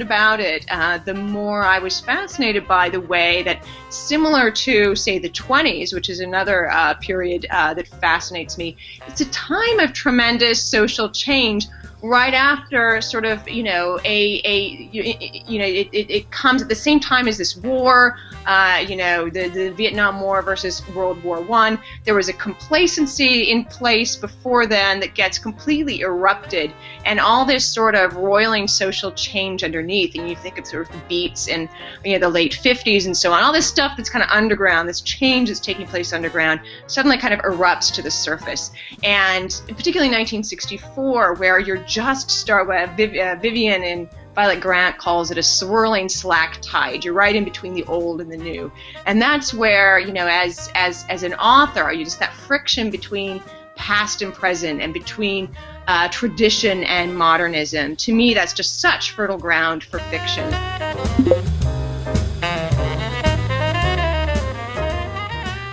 about it, the more I was fascinated by the way that, similar to, say, the 20s, which is another period that fascinates me, it's a time of tremendous social change. Right after sort of, it comes at the same time as this war, the Vietnam War versus World War I. There was a complacency in place before then that gets completely erupted, and all this sort of roiling social change underneath. And you think of sort of the Beats in the late 50s and so on. All this stuff that's kind of underground, this change that's taking place underground, suddenly kind of erupts to the surface. And particularly 1964, where you're just Vivian and Violet Grant calls it a swirling slack tide. You're right in between the old and the new, and that's where, as an author, you just that friction between past and present, and between tradition and modernism. To me, that's just such fertile ground for fiction.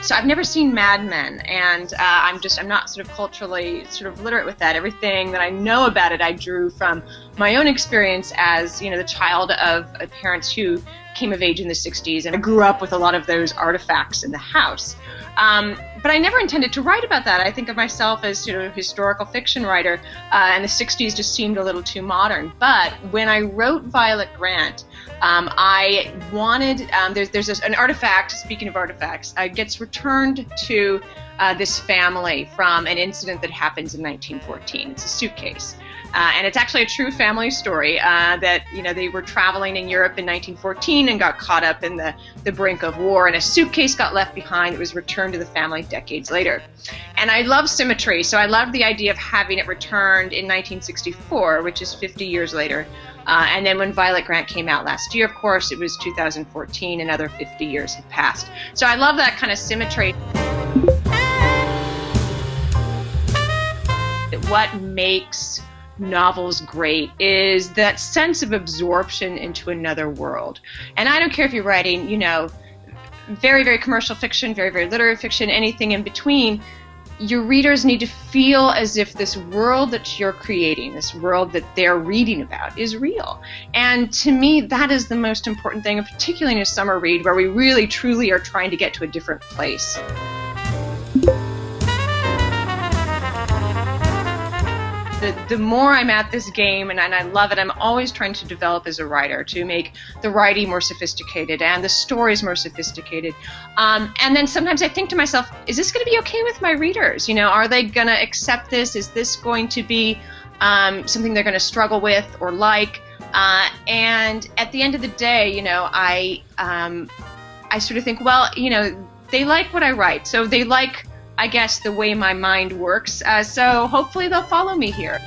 So I've never seen Mad Men, and I'm not sort of culturally sort of literate with that. Everything that I know about it, I drew from my own experience as, the child of parents who came of age in the 60s, and I grew up with a lot of those artifacts in the house. But I never intended to write about that. I think of myself as a historical fiction writer, and the 60s just seemed a little too modern. But when I wrote Violet Grant, I wanted, there's an artifact, speaking of artifacts, gets returned to this family from an incident that happens in 1914. It's a suitcase. And it's actually a true family story that, they were traveling in Europe in 1914 and got caught up in the brink of war, and a suitcase got left behind that was returned to the family decades later. And I love symmetry, so I loved the idea of having it returned in 1964, which is 50 years later. And then when Violet Grant came out last year, of course, it was 2014, another 50 years had passed. So I love that kind of symmetry. What makes novels great is that sense of absorption into another world. And I don't care if you're writing, very, very commercial fiction, very, very literary fiction, anything in between. Your readers need to feel as if this world that you're creating, this world that they're reading about, is real. And to me, that is the most important thing, and particularly in a summer read where we really, truly are trying to get to a different place. The more I'm at this game, and I love it, I'm always trying to develop as a writer, to make the writing more sophisticated and the stories more sophisticated. And then sometimes I think to myself, is this going to be okay with my readers? Are they going to accept this? Is this going to be something they're going to struggle with or like? And at the end of the day, I sort of think, well, they like what I write, so they like, I guess, the way my mind works, so hopefully they'll follow me here.